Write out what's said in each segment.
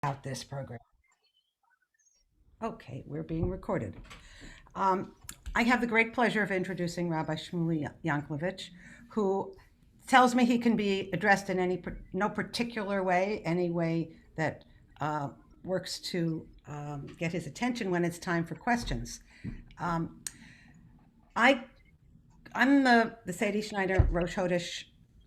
Out this program. Okay, we're being recorded. Um, I have the great pleasure of introducing Rabbi Shmuly Yanklevich, who tells me he can be addressed in no particular way, any way that uh, works to get his attention when it's time for questions. Um, I I'm the Sadie Schneider Rosh Hodesh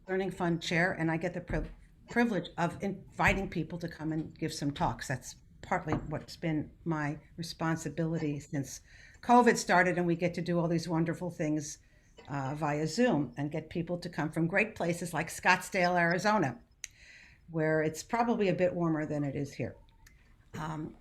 Learning Fund chair, and I get the privilege of inviting people to come and give some talks. That's partly what's been my responsibility since COVID started, and we get to do all these wonderful things via Zoom and get people to come from great places like Scottsdale, Arizona, where it's probably a bit warmer than it is here. Um,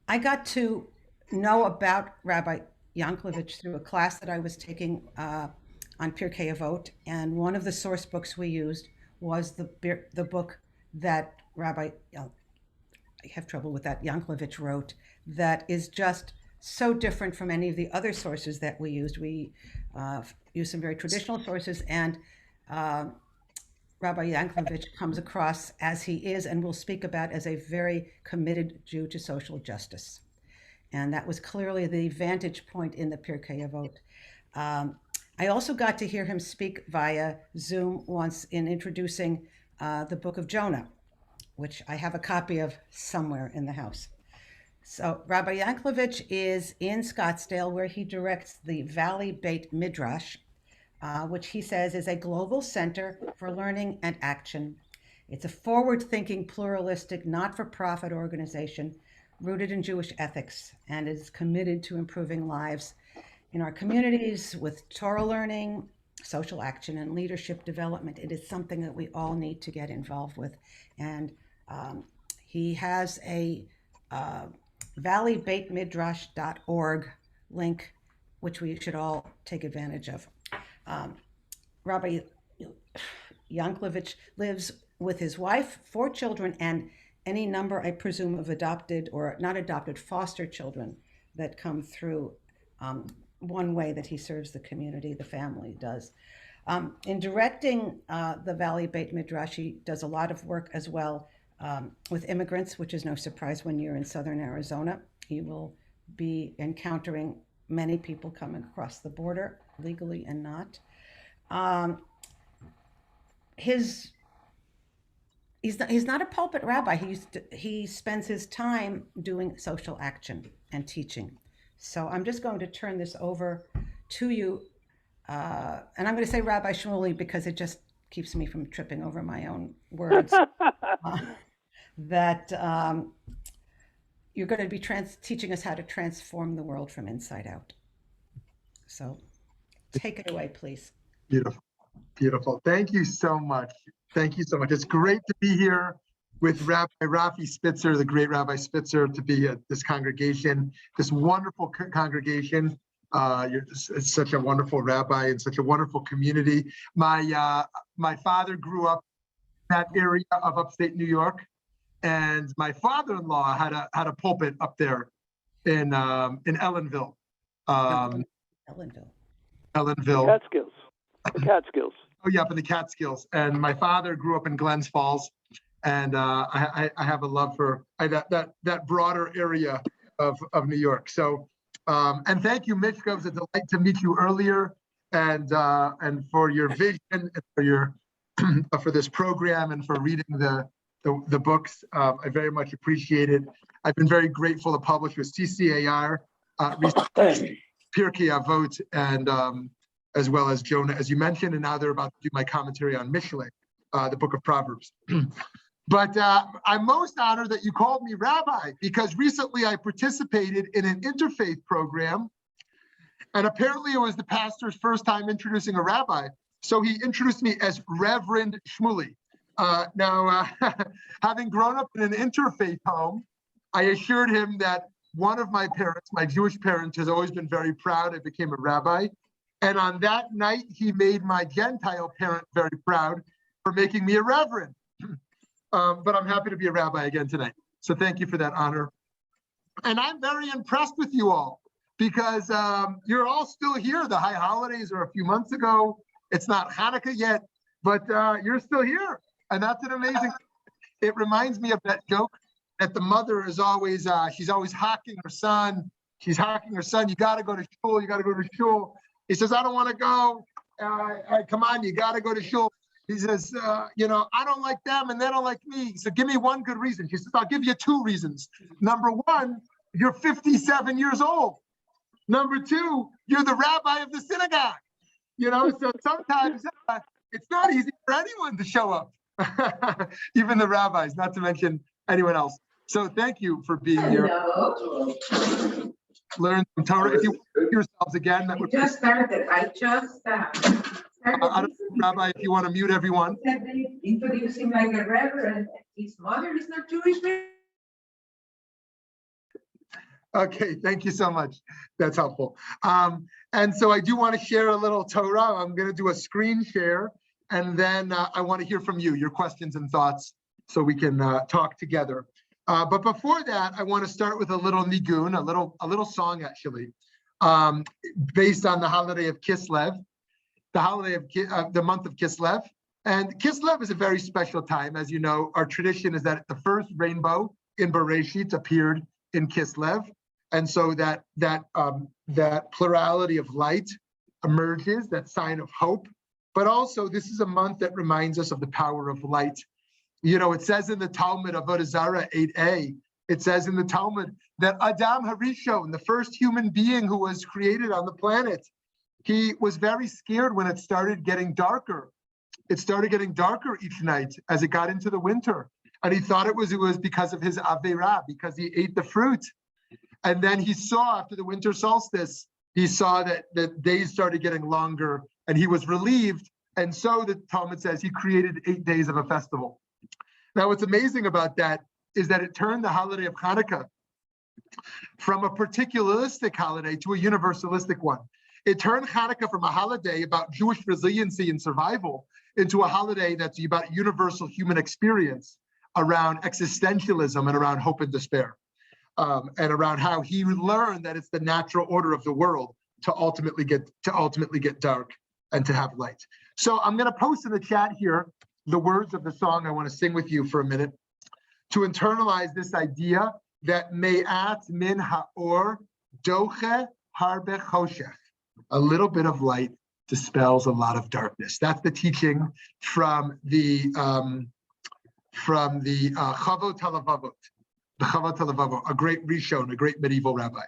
I got to know about Rabbi Yanklevich through a class that I was taking on Pirkei Avot, and one of the source books we used was the book that Rabbi I have trouble with that Yanklevich wrote. That is just so different from any of the other sources that we used. We used some very traditional sources, and uh, Rabbi Yanklevich comes across as he is, and will speak about as a very committed Jew to social justice. And that was clearly the vantage point in the Pirkei Avot. Um, I also got to hear him speak via Zoom once in introducing the book of Jonah, which I have a copy of somewhere in the house. So Rabbi Yanklevich is in Scottsdale, where he directs the Valley Beit Midrash, which he says is a global center for learning and action. It's a forward-thinking, pluralistic, not-for-profit organization rooted in Jewish ethics and is committed to improving lives in our communities with Torah learning, social action, and leadership development. It is something that we all need to get involved with. And he has a valleybeitmidrash.org link, which we should all take advantage of. Rabbi Yanklevich lives with his wife, 4 children, and any number, I presume, of adopted or not adopted foster children that come through one way that he serves the community, the family does. In directing the Valley Beit Midrash, he does a lot of work as well with immigrants, which is no surprise when you're in southern Arizona. He will be encountering many people coming across the border, legally and not. Um, his he's not a pulpit rabbi. He spends his time doing social action and teaching. So I'm just going to turn this over to you, and I'm going to say Rabbi Shmuly because it just keeps me from tripping over my own words. Uh, that you're going to be teaching us how to transform the world from inside out. So take it away, please. Beautiful. Beautiful. Thank you so much. Thank you so much. It's great to be here with Rabbi Rafi Spitzer, the great Rabbi Spitzer, to be at this congregation, this wonderful congregation. It's such a wonderful rabbi and such a wonderful community. My father grew up in that area of upstate New York, and my father-in-law had a pulpit up there in Ellenville. Ellenville. Catskills. The Catskills. Oh yeah, up in the Catskills. And my father grew up in Glens Falls, and I have a love for that broader area of New York. So, and thank you, Mishka. It was a delight to meet you earlier, and for your vision, and for your for this program, and for reading the books. I very much appreciate it. I've been very grateful to publish with SIYR, Pirkei Avot, and as well as Jonah, as you mentioned, and now they're about to do my commentary on Shmuly, the book of Proverbs. But I'm most honored that you called me rabbi, because recently I participated in an interfaith program, and apparently it was the pastor's first time introducing a rabbi. So he introduced me as Reverend Shmuly. Now, having grown up in an interfaith home, I assured him that one of my parents, my Jewish parents, has always been very proud I became a rabbi. And on that night, he made my Gentile parent very proud for making me a reverend. But I'm happy to be a rabbi again tonight. So thank you for that honor. And I'm very impressed with you all, because you're all still here. The high holidays are a few months ago. It's not Hanukkah yet, but you're still here. And that's an amazing, it reminds me of that joke that the mother is always, she's always hawking her son. She's hawking her son. You got to go to shul. You got to go to shul. He says, I don't want to go. Come on, you got to go to shul. He says, I don't like them and they don't like me. So give me one good reason. She says, I'll give you two reasons. Number one, you're 57 years old. Number two, you're the rabbi of the synagogue. So sometimes it's not easy for anyone to show up, even the rabbis, not to mention anyone else. So thank you for being here. Learn some Torah. If you want yourselves again, that would be. Just started. I just started. Rabbi, if you want to mute everyone. They introduce him like a reverend. His mother is not Jewish. Okay, thank you so much. That's helpful. And so I do want to share a little Torah. I'm going to do a screen share, and then I want to hear from you, your questions and thoughts, so we can talk together. But before that, I want to start with a little nigun, a little song actually, based on the holiday of Kislev, the holiday of the month of Kislev. And Kislev is a very special time, as you know. Our tradition is that the first rainbow in Bereshit appeared in Kislev, and so that plurality of light emerges, that sign of hope. But also, this is a month that reminds us of the power of light. It says in the Talmud of Avodah Zarah 8a, it says in the Talmud that Adam Harishon, the first human being who was created on the planet, he was very scared when it started getting darker. It started getting darker each night as it got into the winter. And he thought it was because of his Aveirah, because he ate the fruit. And then he saw after the winter solstice, he saw that the days started getting longer and he was relieved. And so the Talmud says he created 8 days of a festival. Now, what's amazing about that is that it turned the holiday of Hanukkah from a particularistic holiday to a universalistic one. It turned Hanukkah from a holiday about Jewish resiliency and survival into a holiday that's about universal human experience around existentialism and around hope and despair, and around how he learned that it's the natural order of the world to ultimately get dark and to have light. So I'm going to post in the chat here the words of the song I want to sing with you for a minute to internalize this idea that me'at min ha'or doche harbe choshech. A little bit of light dispels a lot of darkness. That's the teaching from the Chavot HaLevavot, the Chavot HaLevavot, a great Rishon, a great medieval rabbi.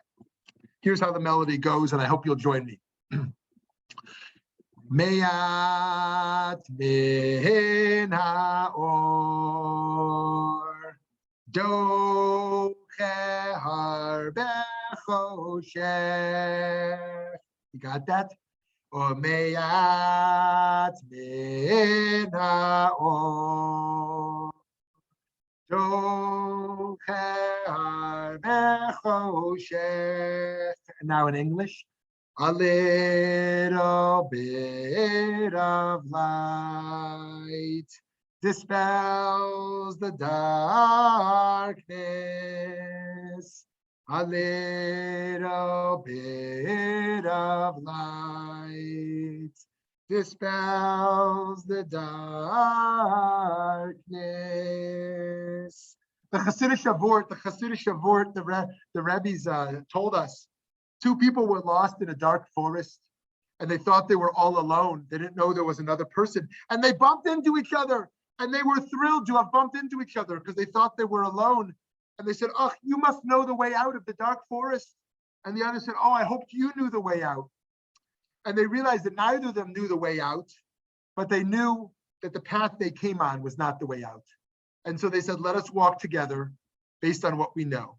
Here's how the melody goes, and I hope you'll join me. Me'at min ha'or doche harbe choshech. You got that? O me'at min ha'or doche harbe choshech. Now in English. A little bit of light dispels the darkness. A little bit of light dispels the darkness. The Hasidic Shavort, the Rabbis told us, two people were lost in a dark forest and they thought they were all alone. They didn't know there was another person, and they bumped into each other, and they were thrilled to have bumped into each other because they thought they were alone. And they said, oh, you must know the way out of the dark forest. And the other said, oh, I hoped you knew the way out. And they realized that neither of them knew the way out, but they knew that the path they came on was not the way out. And so they said, let us walk together based on what we know.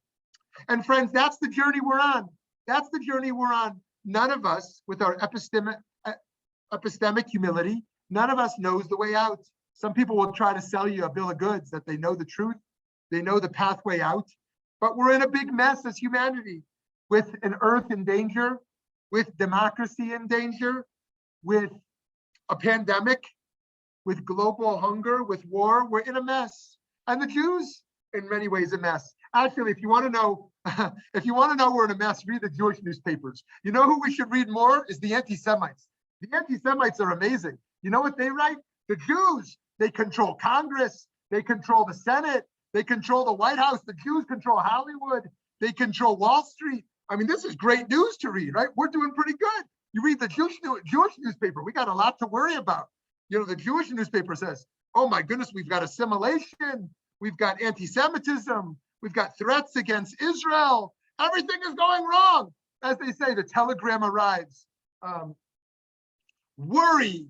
And friends, that's the journey we're on. That's the journey we're on. None of us, with our epistemic humility, none of us knows the way out. Some people will try to sell you a bill of goods that they know the truth, they know the pathway out, but we're in a big mess as humanity, with an earth in danger, with democracy in danger, with a pandemic, with global hunger, with war. We're in a mess. And the Jews, in many ways, a mess. Actually, if you want to know we're in a mess, read the Jewish newspapers. You know who we should read more is the anti-Semites. The anti-Semites are amazing. You know what they write? The Jews, they control Congress, they control the Senate, They control the White House. The Jews control Hollywood. They control Wall Street. I mean, this is great news to read, right? We're doing pretty good. You read the Jewish newspaper, we got a lot to worry about. You know, the Jewish newspaper says, oh my goodness, we've got assimilation. We've got anti-Semitism. We've got threats against Israel. Everything is going wrong. As they say, the telegram arrives. Worry,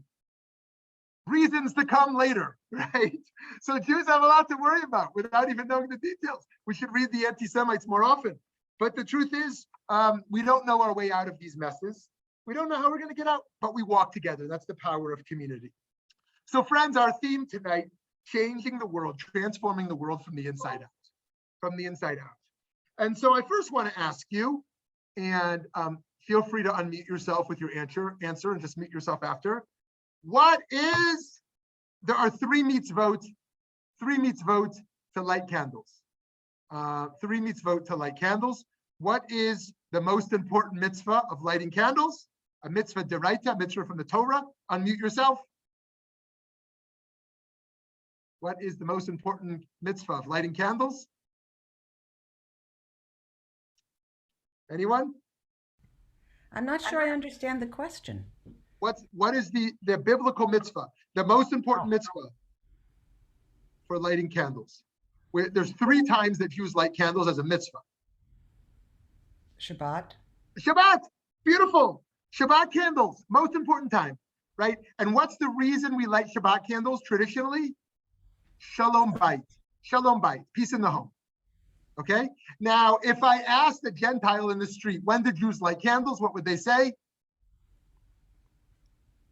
reasons to come later, right? So Jews have a lot to worry about without even knowing the details. We should read the anti-Semites more often. But the truth is, we don't know our way out of these messes. We don't know how we're going to get out, but we walk together. That's the power of community. So friends, our theme tonight, changing the world, transforming the world from the inside out, from the inside out. And so I first want to ask you, and feel free to unmute yourself with your answer and just mute yourself after. There are three mitzvot to light candles. Three mitzvot to light candles. What is the most important mitzvah of lighting candles? A mitzvah deraita, a mitzvah from the Torah. Unmute yourself. What is the most important mitzvah of lighting candles? Anyone? I'm not sure I understand the question. What is the biblical mitzvah, the most important mitzvah for lighting candles? There's 3 times that Jews light candles as a mitzvah. Shabbat. Shabbat, beautiful. Shabbat candles, most important time, right? And what's the reason we light Shabbat candles traditionally? Shalom bayit, peace in the home. Okay. Now, if I asked a Gentile in the street, when did Jews light candles? What would they say?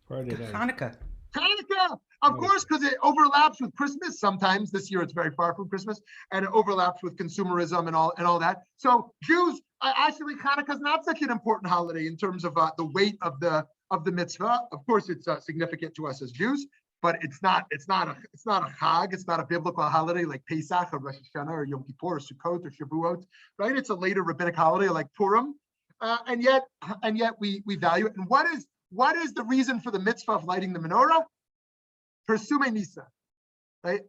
Friday night. Hanukkah. Hanukkah, of course, because it overlaps with Christmas. Sometimes this year it's very far from Christmas, and it overlaps with consumerism and all that. So Jews, actually, Hanukkah is not such an important holiday in terms of the weight of the mitzvah. Of course, it's significant to us as Jews, but it's not a Chag. It's not a biblical holiday like Pesach or Rosh Hashanah or Yom Kippur or Sukkot or Shavuot, right? It's a later rabbinic holiday like Purim, and yet we value it. And what is the reason for the mitzvah of lighting the menorah? Persume Nisa, right?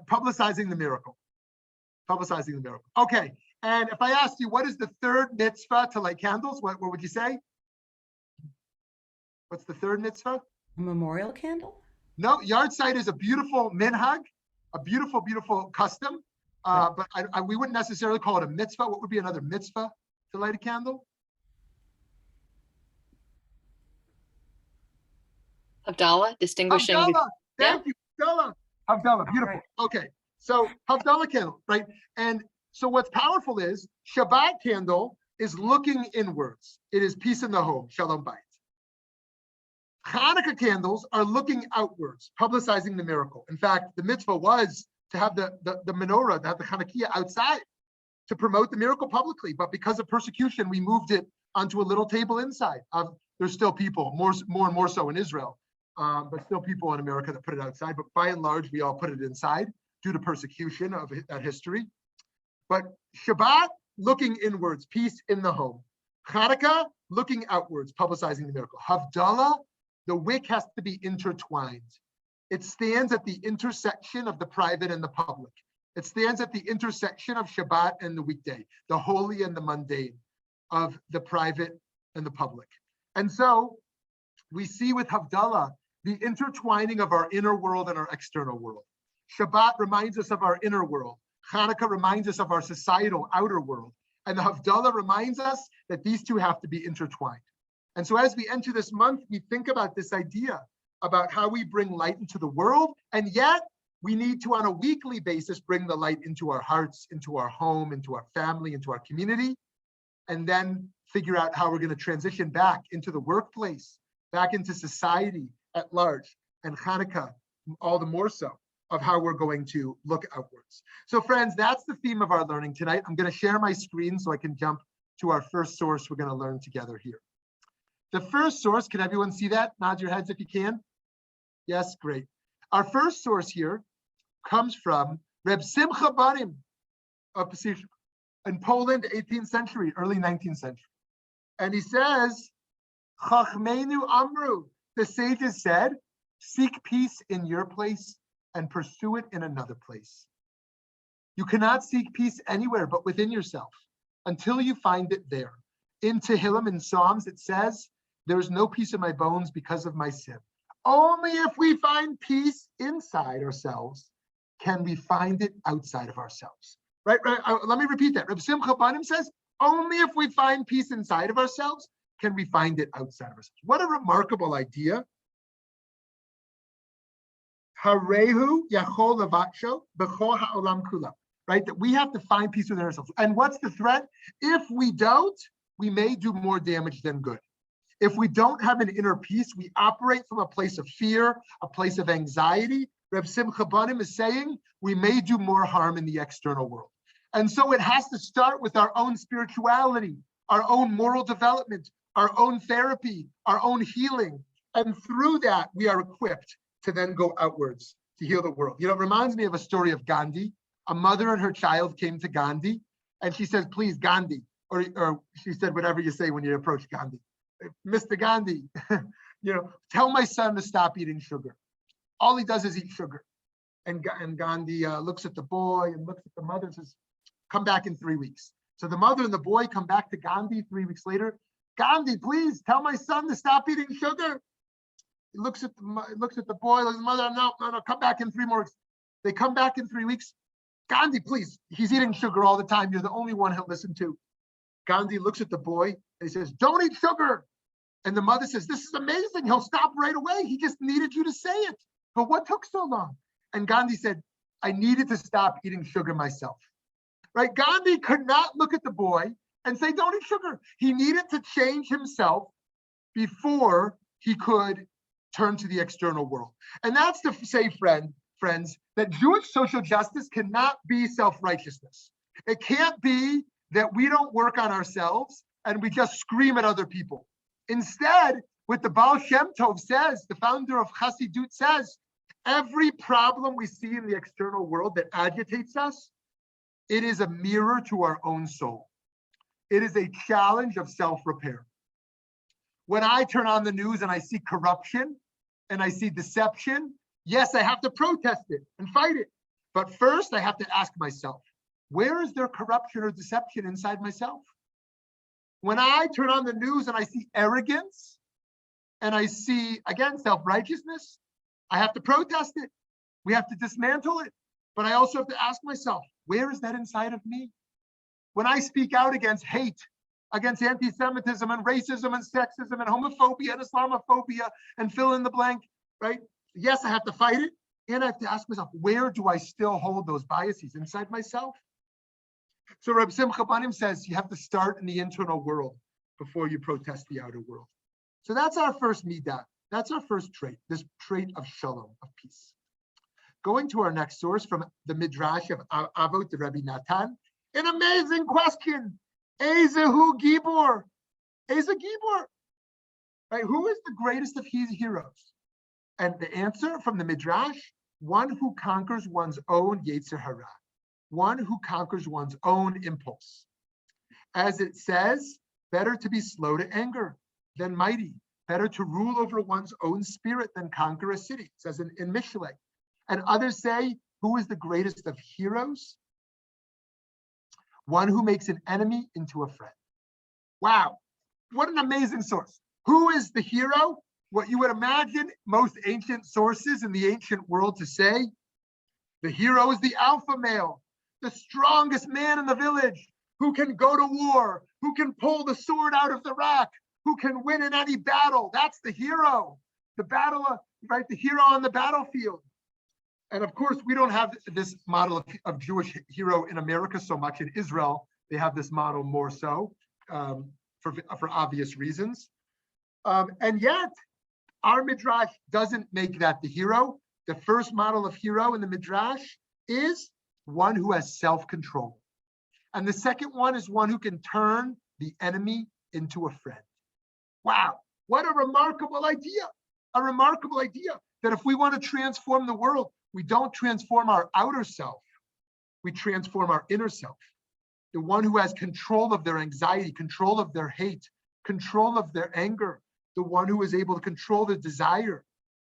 Publicizing the miracle. Okay, and if I asked you, what is the third mitzvah to light candles? What would you say? What's the third mitzvah? A memorial candle? No, yard site is a beautiful minhag, a beautiful, beautiful custom. But we wouldn't necessarily call it a mitzvah. What would be another mitzvah to light a candle? Havdalah, distinguishing. Havdalah. Thank you, Havdalah. Havdalah, beautiful. Right. Okay, so Havdalah candle, right? And so what's powerful is Shabbat candle is looking inwards. It is peace in the home, shalom bayit. Hanukkah candles are looking outwards, publicizing the miracle. In fact, the mitzvah was to have the menorah, to have the Hanukkah outside to promote the miracle publicly. But because of persecution, we moved it onto a little table inside. There's still people, more and more so in Israel, but still people in America that put it outside. But by and large, we all put it inside due to persecution of that history. But Shabbat, looking inwards, peace in the home. Hanukkah, looking outwards, publicizing the miracle. Havdalah, the wick has to be intertwined. It stands at the intersection of the private and the public. It stands at the intersection of Shabbat and the weekday, the holy and the mundane, of the private and the public. And so we see with Havdalah the intertwining of our inner world and our external world. Shabbat reminds us of our inner world. Hanukkah reminds us of our societal outer world. And the Havdalah reminds us that these two have to be intertwined. And so as we enter this month, we think about this idea about how we bring light into the world, and yet we need to, on a weekly basis, bring the light into our hearts, into our home, into our family, into our community, and then figure out how we're going to transition back into the workplace, back into society at large, and Hanukkah, all the more so, of how we're going to look outwards. So friends, that's the theme of our learning tonight. I'm going to share my screen so I can jump to our first source we're going to learn together here. The first source, can everyone see that? Nod your heads if you can. Yes, great. Our first source here comes from Reb Simcha Barim of Pesach in Poland, 18th century, early 19th century. And he says, Chachmeinu Amru, the sages said, seek peace in your place and pursue it in another place. You cannot seek peace anywhere but within yourself until you find it there. In Tehillim, in Psalms, it says, there is no peace in my bones because of my sin. Only if we find peace inside ourselves can we find it outside of ourselves. Right? Let me repeat that. Rabbi Simcha Banim says, only if we find peace inside of ourselves can we find it outside of ourselves. What a remarkable idea. Harehu yachol lavatsho b'chol ha'olam kula. Right? That we have to find peace within ourselves. And what's the threat? If we don't, we may do more damage than good. If we don't have an inner peace, we operate from a place of fear, a place of anxiety. Reb Simcha Banim is saying we may do more harm in the external world. And so it has to start with our own spirituality, our own moral development, our own therapy, our own healing. And through that, we are equipped to then go outwards to heal the world. You know, it reminds me of a story of Gandhi. A mother and her child came to Gandhi, and she says, please, Gandhi, or she said, whatever you say when you approach Gandhi. Mr. Gandhi, tell my son to stop eating sugar. All he does is eat sugar. And Gandhi looks at the boy and looks at the mother and says, come back in 3 weeks. So the mother and the boy come back to Gandhi 3 weeks later. Gandhi, please tell my son to stop eating sugar. He looks at the boy, looks at the mother, no, come back in 3 more weeks. They come back in 3 weeks. Gandhi, please, he's eating sugar all the time. You're the only one he'll listen to. Gandhi looks at the boy and he says, don't eat sugar. And the mother says, this is amazing. He'll stop right away. He just needed you to say it. But what took so long? And Gandhi said, I needed to stop eating sugar myself. Right? Gandhi could not look at the boy and say, don't eat sugar. He needed to change himself before he could turn to the external world. And that's to say, friends, that Jewish social justice cannot be self-righteousness. It can't be that we don't work on ourselves and we just scream at other people. Instead, what the Baal Shem Tov says, the founder of Chassidut says, every problem we see in the external world that agitates us, it is a mirror to our own soul. It is a challenge of self-repair. When I turn on the news and I see corruption and I see deception, yes, I have to protest it and fight it. But first, I have to ask myself, where is there corruption or deception inside myself? When I turn on the news and I see arrogance and I see, again, self-righteousness, I have to protest it. We have to dismantle it. But I also have to ask myself, where is that inside of me? When I speak out against hate, against anti-Semitism and racism and sexism and homophobia and Islamophobia and fill in the blank, right? Yes, I have to fight it. And I have to ask myself, where do I still hold those biases inside myself? So Rabbi Simcha Banim says you have to start in the internal world before you protest the outer world. So that's our first midah. That's our first trait, this trait of shalom, of peace. Going to our next source from the Midrash of Avot, the Rabbi Natan, an amazing question. Ezehu Gibor. Eze Gibor. Right? Who is the greatest of his heroes? And the answer from the Midrash, one who conquers one's own Yetzer Hara. One who conquers one's own impulse. As it says, better to be slow to anger than mighty. Better to rule over one's own spirit than conquer a city, it says in Mishlei. And others say, who is the greatest of heroes? One who makes an enemy into a friend. Wow, what an amazing source. Who is the hero? What you would imagine most ancient sources in the ancient world to say, the hero is the alpha male, the strongest man in the village, who can go to war, who can pull the sword out of the rack, who can win in any battle. That's the hero, the hero on the battlefield. And of course, we don't have this model of Jewish hero in America so much. In Israel, they have this model more so for obvious reasons. And yet, our Midrash doesn't make that the hero. The first model of hero in the Midrash is one who has self-control. And the second one is one who can turn the enemy into a friend. Wow, what a remarkable idea. A remarkable idea that if we want to transform the world, we don't transform our outer self, we transform our inner self. The one who has control of their anxiety, control of their hate, control of their anger, the one who is able to control their desire,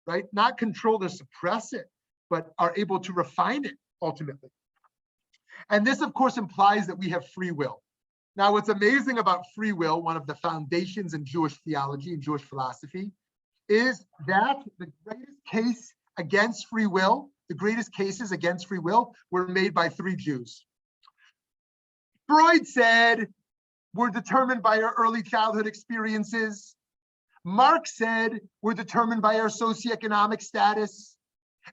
right? Not control or suppress it, but are able to refine it ultimately. And this, of course, implies that we have free will. Now, what's amazing about free will, one of the foundations in Jewish theology and Jewish philosophy, is that the greatest case against free will, the greatest cases against free will were made by three Jews. Freud said, we're determined by our early childhood experiences. Marx said, we're determined by our socioeconomic status.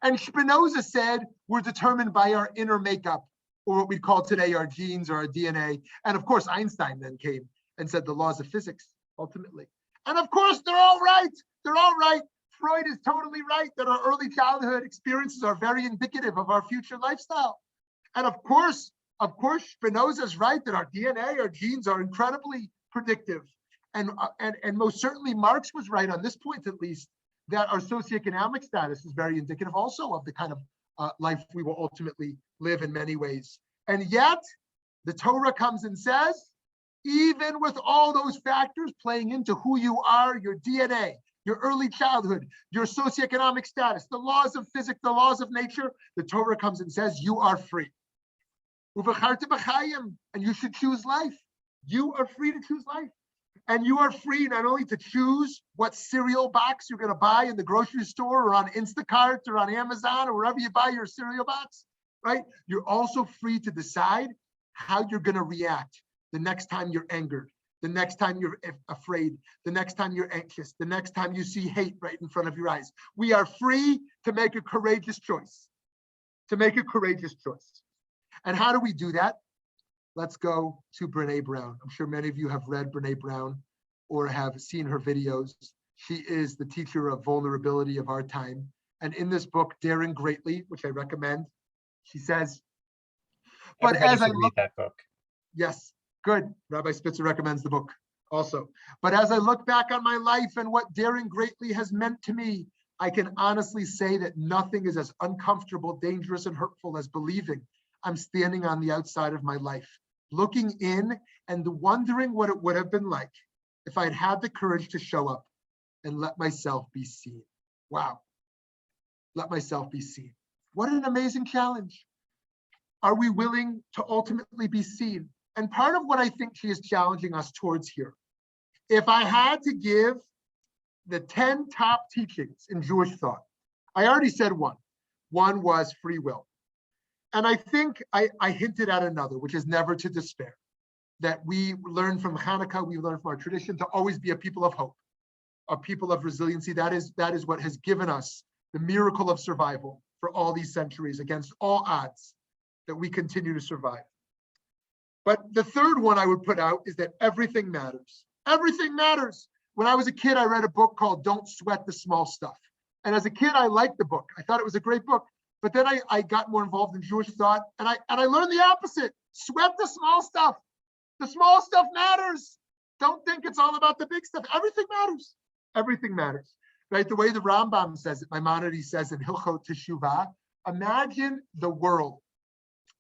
And Spinoza said, we're determined by our inner makeup, or what we call today our genes or our DNA. And of course, Einstein then came and said the laws of physics, ultimately. And of course, they're all right. They're all right. Freud is totally right that our early childhood experiences are very indicative of our future lifestyle. And of course, Spinoza's right that our DNA, our genes are incredibly predictive. And most certainly Marx was right on this point, at least, that our socioeconomic status is very indicative also of the kind of life we will ultimately live in many ways. And yet, the Torah comes and says, even with all those factors playing into who you are, your DNA, your early childhood, your socioeconomic status, the laws of physics, the laws of nature, the Torah comes and says, you are free. And you should choose life. You are free to choose life. And you are free not only to choose what cereal box you're going to buy in the grocery store or on Instacart or on Amazon or wherever you buy your cereal box, right? You're also free to decide how you're going to react the next time you're angered, the next time you're afraid, the next time you're anxious, the next time you see hate right in front of your eyes. We are free to make a courageous choice, And how do we do that? Let's go to Brené Brown. I'm sure many of you have read Brené Brown or have seen her videos. She is the teacher of vulnerability of our time. And in this book, Daring Greatly, which I recommend, she says, but as I read that book. Yes, good. Rabbi Spitzer recommends the book also. But as I look back on my life and what daring greatly has meant to me, I can honestly say that nothing is as uncomfortable, dangerous, and hurtful as believing I'm standing on the outside of my life, looking in and wondering what it would have been like if I'd had the courage to show up and let myself be seen. Wow. Let myself be seen. What an amazing challenge. Are we willing to ultimately be seen? And part of what I think she is challenging us towards here, if I had to give the 10 top teachings in Jewish thought, I already said one. One was free will. And I think I hinted at another, which is never to despair. That we learn from Hanukkah, we learn from our tradition to always be a people of hope, a people of resiliency. That is what has given us the miracle of survival for all these centuries against all odds, that we continue to survive. But the third one I would put out is that everything matters. Everything matters. When I was a kid, I read a book called Don't Sweat the Small Stuff. And as a kid, I liked the book. I thought it was a great book. But then I got more involved in Jewish thought, and I learned the opposite. Sweat the small stuff. The small stuff matters. Don't think it's all about the big stuff. Everything matters. Everything matters. Right? The way the Rambam says it, Maimonides says in Hilchot Teshuvah, imagine the world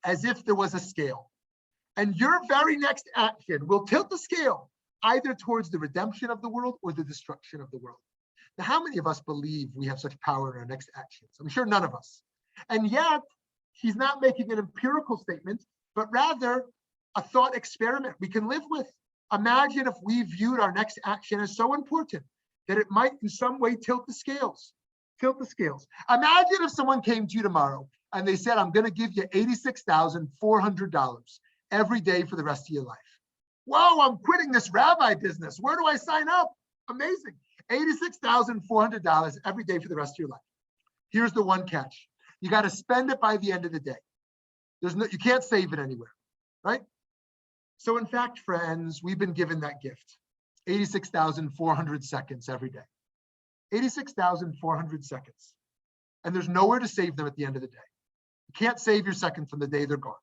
as if there was a scale. And your very next action will tilt the scale either towards the redemption of the world or the destruction of the world. Now, how many of us believe we have such power in our next actions? I'm sure none of us. And yet, he's not making an empirical statement, but rather a thought experiment we can live with. Imagine if we viewed our next action as so important that it might in some way tilt the scales. Tilt the scales. Imagine if someone came to you tomorrow and they said, I'm going to give you $86,400 every day for the rest of your life. Whoa, I'm quitting this rabbi business. Where do I sign up? Amazing. $86,400 every day for the rest of your life. Here's the one catch. You got to spend it by the end of the day. You can't save it anywhere, right? So in fact, friends, we've been given that gift. 86,400 seconds every day. 86,400 seconds. And there's nowhere to save them at the end of the day. You can't save your seconds from the day they're gone.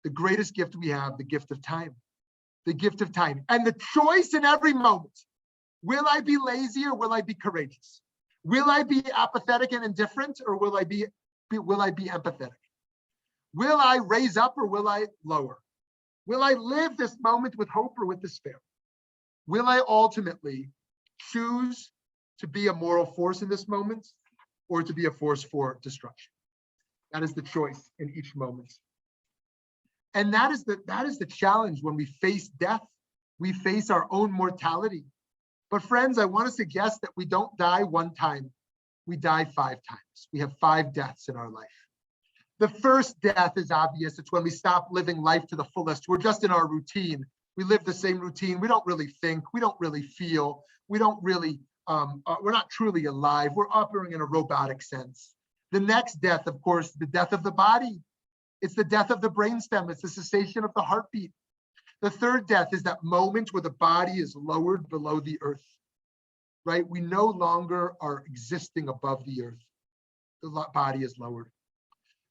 The greatest gift we have, the gift of time. The gift of time. And the choice in every moment. Will I be lazy or will I be courageous? Will I be apathetic and indifferent or will I be empathetic? Will I raise up or will I lower? Will I live this moment with hope or with despair? Will I ultimately choose to be a moral force in this moment or to be a force for destruction? That is the choice in each moment. And that is the challenge when we face death. We face our own mortality. But friends, I want to suggest that we don't die one time. We die 5 times. We have 5 deaths in our life. The first death is obvious. It's when we stop living life to the fullest. We're just in our routine. We live the same routine. We don't really think. We don't really feel. We don't really, we're not truly alive. We're operating in a robotic sense. The next death, of course, the death of the body. It's the death of the brainstem. It's the cessation of the heartbeat. The third death is that moment where the body is lowered below the earth, right? We no longer are existing above the earth. The body is lowered.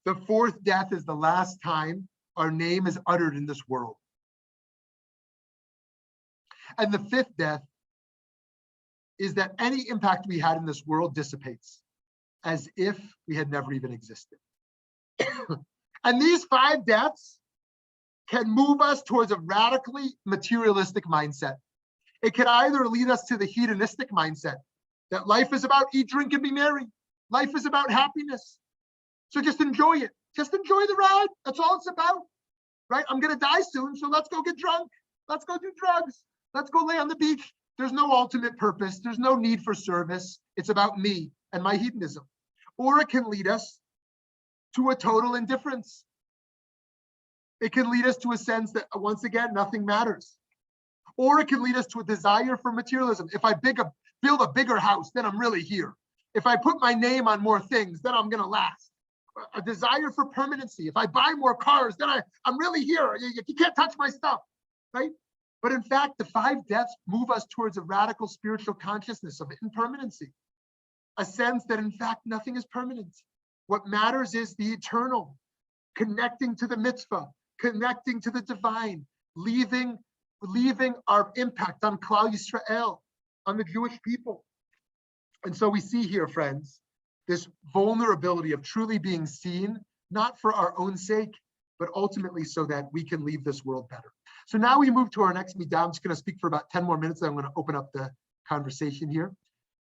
The fourth death is the last time our name is uttered in this world. And the fifth death is that any impact we had in this world dissipates as if we had never even existed. And these 5 deaths can move us towards a radically materialistic mindset. It can either lead us to the hedonistic mindset that life is about eat, drink, and be merry. Life is about happiness. So just enjoy it. Just enjoy the ride. That's all it's about, right? I'm going to die soon, so let's go get drunk. Let's go do drugs. Let's go lay on the beach. There's no ultimate purpose. There's no need for service. It's about me and my hedonism. Or it can lead us to a total indifference. It can lead us to a sense that, once again, nothing matters. Or it can lead us to a desire for materialism. If I build a bigger house, then I'm really here. If I put my name on more things, then I'm going to last. A desire for permanency. If I buy more cars, then I'm really here. You can't touch my stuff, right? But in fact, the 5 deaths move us towards a radical spiritual consciousness of impermanency, a sense that in fact, nothing is permanent. What matters is the eternal, connecting to the mitzvah, connecting to the divine, leaving our impact on Klal Yisrael, on the Jewish people. And so we see here, friends, this vulnerability of truly being seen, not for our own sake, but ultimately so that we can leave this world better. So now we move to our next midah. I'm just going to speak for about 10 more minutes. I'm going to open up the conversation here.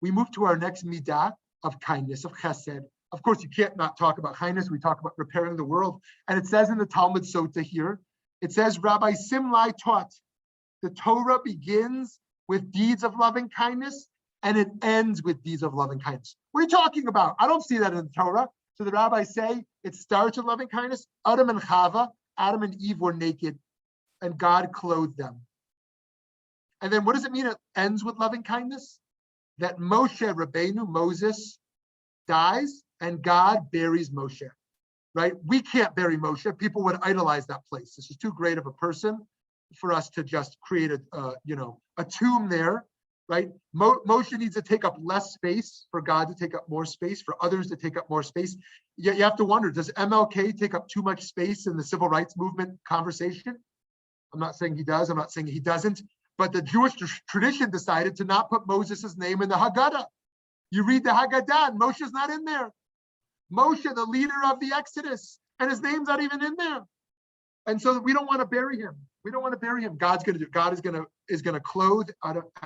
We move to our next midah of kindness, of chesed. Of course, you can't not talk about kindness. We talk about repairing the world. And it says in the Talmud Sota here, it says, Rabbi Shmuly taught, the Torah begins with deeds of loving kindness and it ends with deeds of loving kindness. What are you talking about? I don't see that in the Torah. So the rabbis say it starts with loving kindness. Adam and Chava, Adam and Eve were naked and God clothed them. And then what does it mean it ends with loving kindness? That Moshe Rabbeinu, Moses, dies and God buries Moshe, right? We can't bury Moshe. People would idolize that place. This is too great of a person for us to just create a tomb there, right? Moshe needs to take up less space for God to take up more space, for others to take up more space. You have to wonder, does MLK take up too much space in the civil rights movement conversation? I'm not saying he does. I'm not saying he doesn't. But the Jewish tradition decided to not put Moses' name in the Haggadah. You read the Haggadah and Moshe's not in there. Moshe, the leader of the Exodus, and his name's not even in there. And so we don't want to bury him. We don't want to bury him. God is going to clothe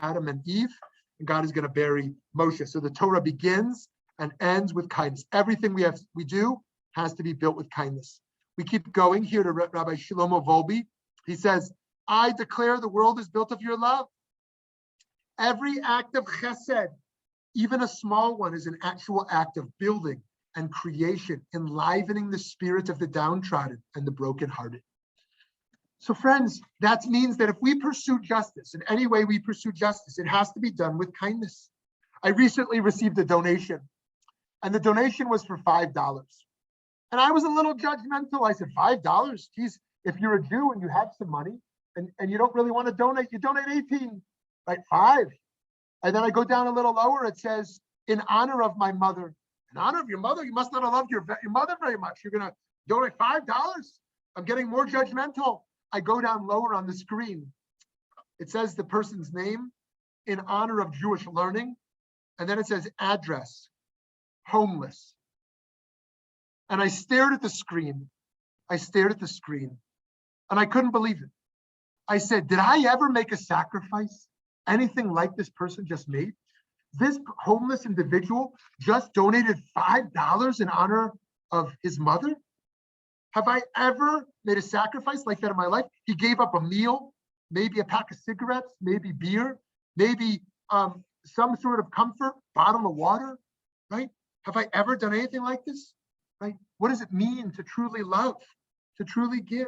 Adam and Eve, and God is going to bury Moshe. So the Torah begins and ends with kindness. Everything we do has to be built with kindness. We keep going here to Rabbi Shlomo Volbe. He says, I declare the world is built of your love. Every act of chesed, even a small one, is an actual act of building and creation, enlivening the spirit of the downtrodden and the brokenhearted. So friends, that means that if we pursue justice, in any way we pursue justice, it has to be done with kindness. I recently received a donation, and the donation was for $5. And I was a little judgmental. I said, $5? Geez, if you're a Jew and you have some money and you don't really want to donate, you donate 18, right? 5. And then I go down a little lower, it says, in honor of my mother. In honor of your mother? You must not have loved your mother very much. You're going to donate $5? I'm getting more judgmental. I go down lower on the screen. It says the person's name, in honor of Jewish learning. And then it says address, homeless. And I stared at the screen. And I couldn't believe it. I said, did I ever make a sacrifice? Anything like this person just made? This homeless individual just donated $5 in honor of his mother? Have I ever made a sacrifice like that in my life? He gave up a meal, maybe a pack of cigarettes, maybe beer, maybe some sort of comfort, bottle of water, right? Have I ever done anything like this, right? What does it mean to truly love, to truly give?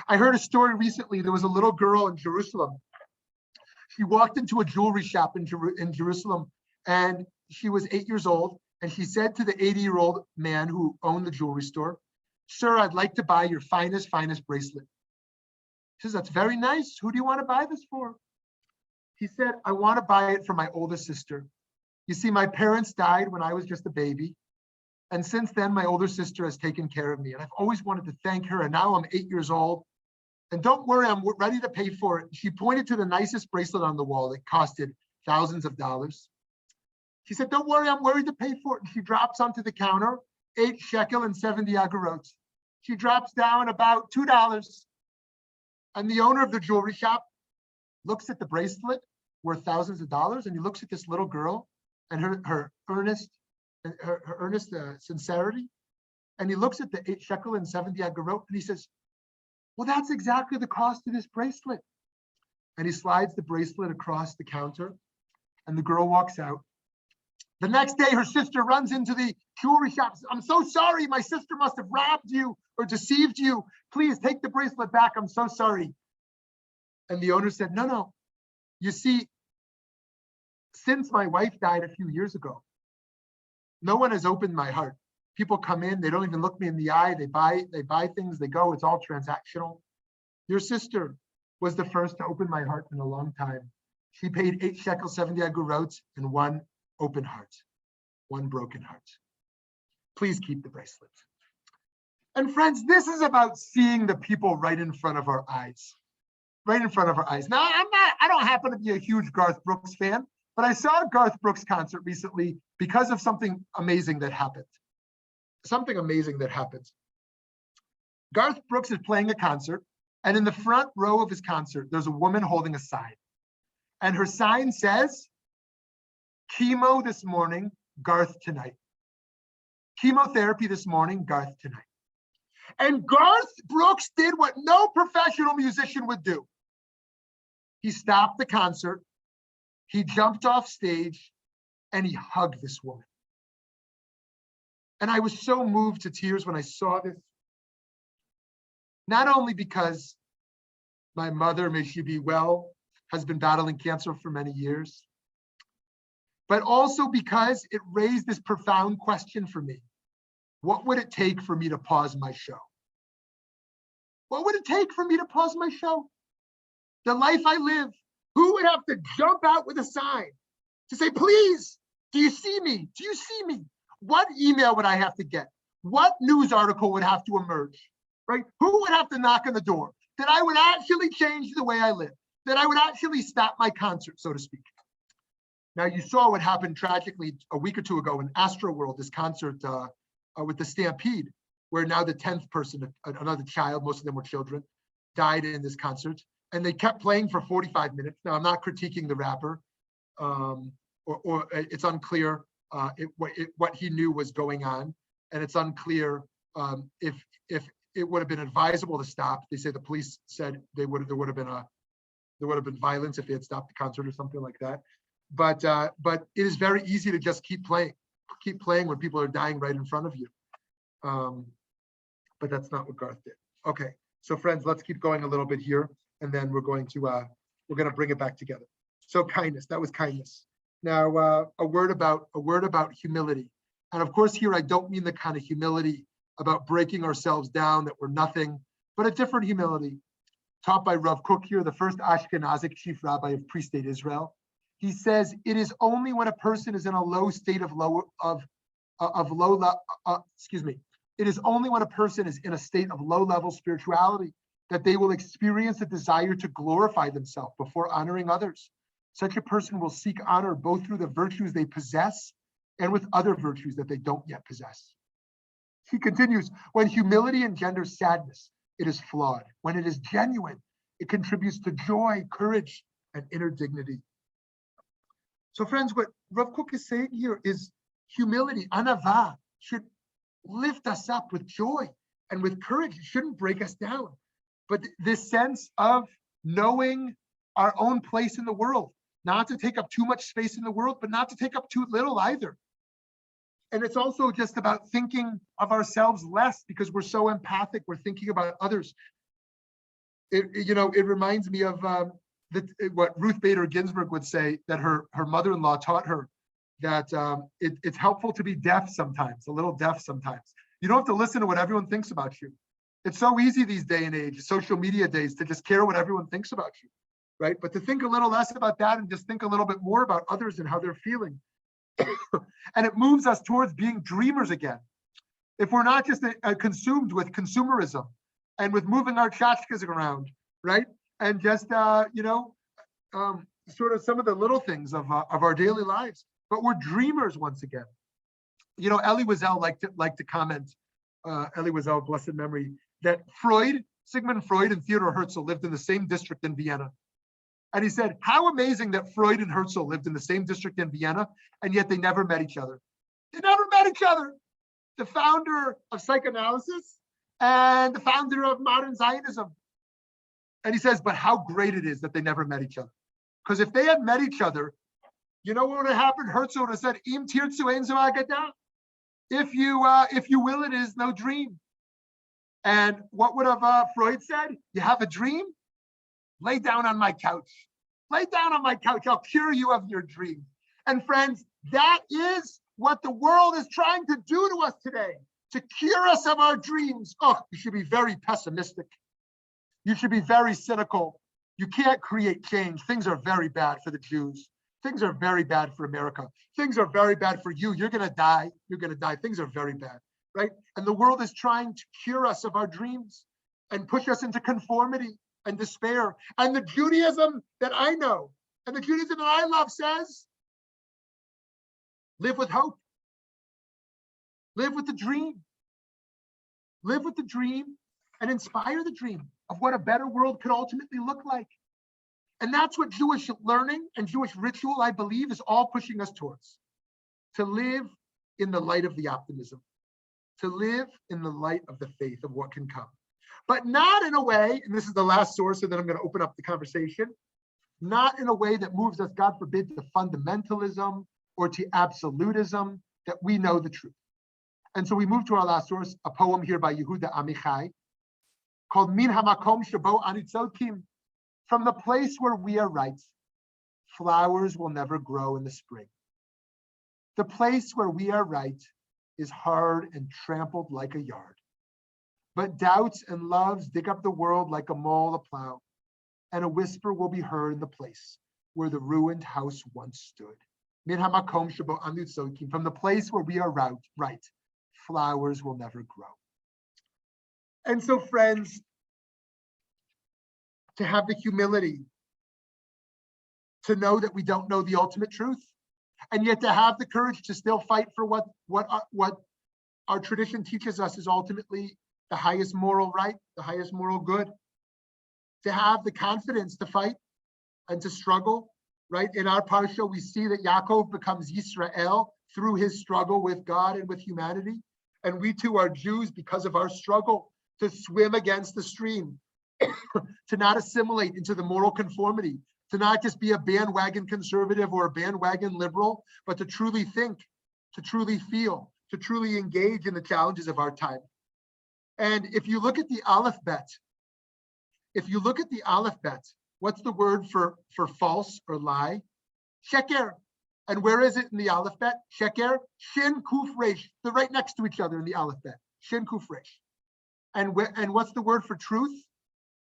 I heard a story recently. There was a little girl in Jerusalem. She walked into a jewelry shop in Jerusalem, and she was 8 years old. And she said to the 80-year-old man who owned the jewelry store, "Sir, I'd like to buy your finest bracelet." She says, "That's very nice. Who do you want to buy this for?" He said, "I want to buy it for my oldest sister. You see, my parents died when I was just a baby. And since then, my older sister has taken care of me. And I've always wanted to thank her. And now I'm 8 years old. And don't worry, I'm ready to pay for it." She pointed to the nicest bracelet on the wall. It costed thousands of dollars. She said, "Don't worry, I'm ready to pay for it." And she drops onto the counter, 8 shekel and 70 agorot. She drops down about $2. And the owner of the jewelry shop looks at the bracelet worth thousands of dollars, and he looks at this little girl and her earnest sincerity. And he looks at the 8 shekel and 70 agorot, and he says, "Well, that's exactly the cost of this bracelet." And he slides the bracelet across the counter, and the girl walks out. The next day, her sister runs into the jewelry shop. "I'm so sorry. My sister must have robbed you or deceived you. Please take the bracelet back. I'm so sorry." And the owner said, No. You see, since my wife died a few years ago, no one has opened my heart. People come in, they don't even look me in the eye. They buy things, they go. It's all transactional. Your sister was the first to open my heart in a long time. She paid 8 shekel 70 agorot and 1 open heart, 1 broken heart. Please keep the bracelet. And friends, this is about seeing the people right in front of our eyes. Right in front of our eyes. Now, I don't happen to be a huge Garth Brooks fan, but I saw a Garth Brooks concert recently because of something amazing that happened. Something amazing that happened. Garth Brooks is playing a concert, and in the front row of his concert, there's a woman holding a sign. And her sign says, "Chemo this morning, Garth tonight." Chemotherapy this morning, Garth tonight. And Garth Brooks did what no professional musician would do. He stopped the concert, he jumped off stage, and he hugged this woman. And I was so moved to tears when I saw this. Not only because my mother, may she be well, has been battling cancer for many years, but also because it raised this profound question for me. What would it take for me to pause my show? What would it take for me to pause my show? The life I live. Who would have to jump out with a sign to say, "Please, do you see me? Do you see me?" What email would I have to get? What news article would have to emerge, right? Who would have to knock on the door? That I would actually change the way I live. That I would actually stop my concert, so to speak. Now, you saw what happened tragically a week or two ago in Astroworld, this concert with the Stampede, where now the 10th person, another child, most of them were children, died in this concert. And they kept playing for 45 minutes. Now, I'm not critiquing the rapper, or it's unclear what he knew was going on. And it's unclear if it would have been advisable to stop. They say the police said there would have been violence if they had stopped the concert or something like that. But it is very easy to just keep playing when people are dying right in front of you. But that's not what Garth did. Okay, so friends, let's keep going a little bit here, and then we're going to bring it back together. So kindness, that was kindness. Now a word about humility, and of course here I don't mean the kind of humility about breaking ourselves down that we're nothing, but a different humility taught by Rav Kook here, the first Ashkenazic chief rabbi of pre-state Israel. He says it is only when a person is in a low state it is only when a person is in a state of low-level spirituality that they will experience a desire to glorify themselves before honoring others. Such a person will seek honor both through the virtues they possess and with other virtues that they don't yet possess. He continues, when humility engenders sadness, it is flawed. When it is genuine, it contributes to joy, courage, and inner dignity. So friends, what Rav Kook is saying here is humility, anava, should lift us up with joy. and with courage. It shouldn't break us down. But this sense of knowing our own place in the world, not to take up too much space in the world, but not to take up too little either. And it's also just about thinking of ourselves less because we're so empathic. We're thinking about others. It reminds me of what Ruth Bader Ginsburg would say, that her mother-in-law taught her, that it's helpful to be deaf sometimes, a little deaf sometimes. You don't have to listen to what everyone thinks about you. It's so easy these day and age, social media days, to just care what everyone thinks about you, right? But to think a little less about that and just think a little bit more about others and how they're feeling. And it moves us towards being dreamers again. If we're not just consumed with consumerism and with moving our tchotchkes around, right? And just, sort of some of the little things of our daily lives, but we're dreamers once again. Elie Wiesel liked to comment, Elie Wiesel, blessed memory, that Sigmund Freud and Theodor Herzl lived in the same district in Vienna. And he said, how amazing that Freud and Herzl lived in the same district in Vienna, and yet they never met each other. They never met each other. The founder of psychoanalysis and the founder of modern Zionism. And he says, but how great it is that they never met each other. Because if they had met each other, you know what would have happened? Herzl would have said, Im tirtzu ein zo agada. If you will, it is no dream. And what would have Freud said? You have a dream? Lay down on my couch. Lay down on my couch. I'll cure you of your dream. And friends, that is what the world is trying to do to us today, to cure us of our dreams. Oh, you should be very pessimistic. You should be very cynical. You can't create change. Things are very bad for the Jews. Things are very bad for America. Things are very bad for you. You're going to die. You're going to die. Things are very bad, right? And the world is trying to cure us of our dreams and push us into conformity and despair. And the Judaism that I know and the Judaism that I love says, live with hope. Live with the dream. Live with the dream and inspire the dream of what a better world could ultimately look like. And that's what Jewish learning and Jewish ritual, I believe, is all pushing us towards. To live in the light of the optimism. To live in the light of the faith of what can come. But not in a way, and this is the last source, and then I'm going to open up the conversation, not in a way that moves us, God forbid, to fundamentalism or to absolutism, that we know the truth. And so we move to our last source, a poem here by Yehuda Amichai, called Min Hamakom Shabo Anitzokim. From the place where we are right, flowers will never grow in the spring. The place where we are right is hard and trampled like a yard. But doubts and loves dig up the world like a mole a plow, and a whisper will be heard in the place where the ruined house once stood. Min hamakom shebo anu tzokim. From the place where we are right, flowers will never grow. And so, friends, to have the humility to know that we don't know the ultimate truth, and yet to have the courage to still fight for what our tradition teaches us is ultimately the highest moral right, the highest moral good. To have the confidence to fight and to struggle, right? In our parsha, we see that Yaakov becomes Yisrael through his struggle with God and with humanity. And we too are Jews because of our struggle to swim against the stream, to not assimilate into the moral conformity, to not just be a bandwagon conservative or a bandwagon liberal, but to truly think, to truly feel, to truly engage in the challenges of our time. And if you look at the alphabet, what's the word for false or lie? Sheker. And where is it in the alphabet? Sheker, shin, kuf, resh. They're right next to each other in the alphabet. Shin, kuf, resh. And what's the word for truth?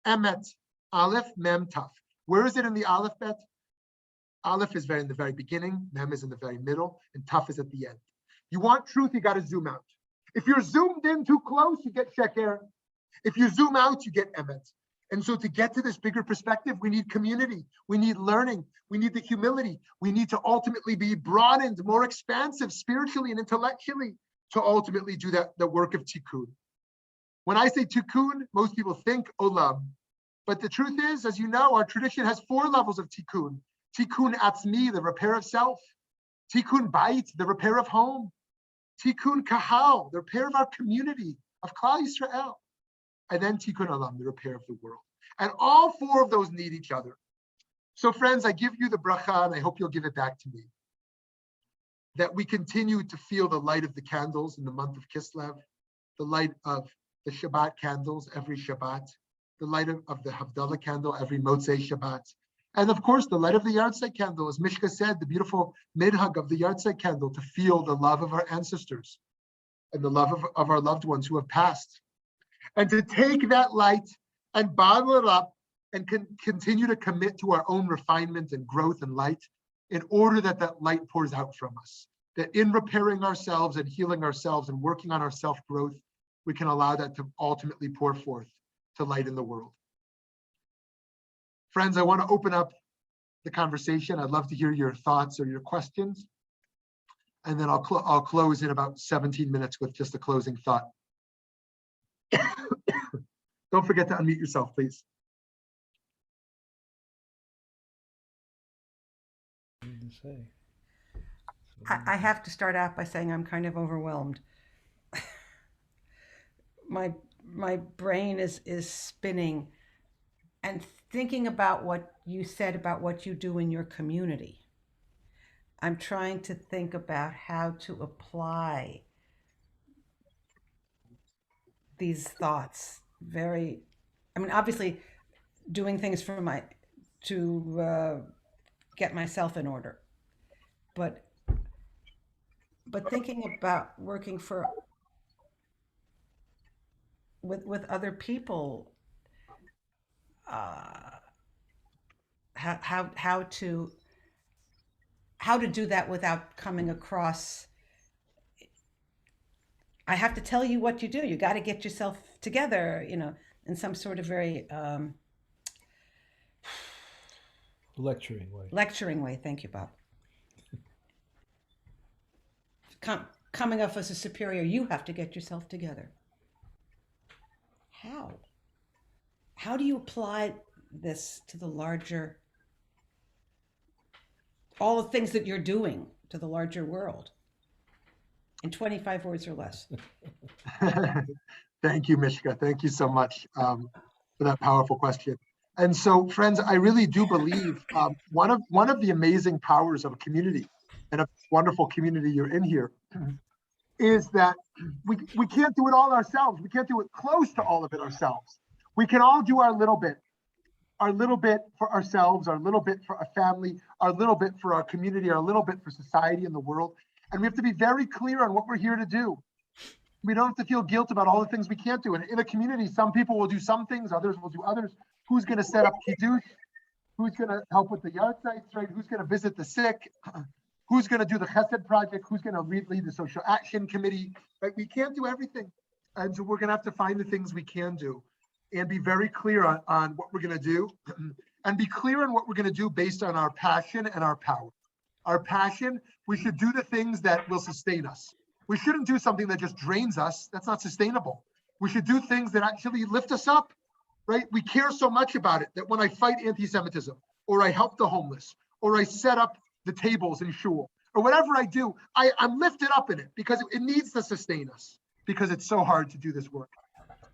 Emet, aleph, mem, taf. Where is it in the alphabet? Aleph is in the very beginning, mem is in the very middle, and taf is at the end. You want truth, you got to zoom out. If you're zoomed in too close, you get sheker. If you zoom out, you get emet. And so to get to this bigger perspective, we need community, we need learning, we need the humility, we need to ultimately be broadened, more expansive spiritually and intellectually to ultimately do the work of tikkun. When I say tikkun, most people think olam. But the truth is, as you know, our tradition has 4 levels of tikkun. Tikkun atzmi, the repair of self. Tikkun bait, the repair of home. Tikkun kahal, the repair of our community, of Klal Yisrael, and then Tikkun Olam, the repair of the world. And all four of those need each other. So friends, I give you the bracha, and I hope you'll give it back to me, that we continue to feel the light of the candles in the month of Kislev, the light of the Shabbat candles every Shabbat, the light of the Havdalah candle every Motzei Shabbat, and of course, the light of the Yartzeit candle, as Mishka said, the beautiful midhag of the Yartzeit candle, to feel the love of our ancestors and the love of our loved ones who have passed. And to take that light and bottle it up and continue to commit to our own refinement and growth and light, in order that that light pours out from us. That in repairing ourselves and healing ourselves and working on our self-growth, we can allow that to ultimately pour forth to light in the world. Friends, I want to open up the conversation. I'd love to hear your thoughts or your questions. And then I'll close in about 17 minutes with just a closing thought. Don't forget to unmute yourself, please. I have to start out by saying I'm kind of overwhelmed. My brain is spinning and thinking about what you said about what you do in your community. I'm trying to think about how to apply these thoughts. Obviously doing things to get myself in order, but thinking about working with other people, how to do that without coming across. I have to tell you what you do. You got to get yourself together, in some sort of very lecturing way. Lecturing way. Thank you, Bob. Coming off as a superior, you have to get yourself together. How do you apply this to the larger, all the things that you're doing to the larger world in 25 words or less? Thank you, Mishka. Thank you so much for that powerful question. And so, friends, I really do believe one of the amazing powers of a community, and a wonderful community you're in here, is that we can't do it all ourselves. We can't do it close to all of it ourselves. We can all do our little bit for ourselves, our little bit for our family, our little bit for our community, our little bit for society and the world. And we have to be very clear on what we're here to do. We don't have to feel guilt about all the things we can't do. And in a community, some people will do some things, others will do others. Who's going to set up kiddush? Who's going to help with the yartzites, right? Who's going to visit the sick? Who's going to do the chesed project? Who's going to lead the social action committee? Right? We can't do everything. And so we're going to have to find the things we can do and be very clear on what we're going to do, and be clear on what we're going to do based on our passion and our power. Our passion, we should do the things that will sustain us. We shouldn't do something that just drains us. That's not sustainable. We should do things that actually lift us up, right? We care so much about it that when I fight anti-Semitism, or I help the homeless, or I set up the tables in shul, or whatever I do, I'm lifted up in it because it needs to sustain us, because it's so hard to do this work.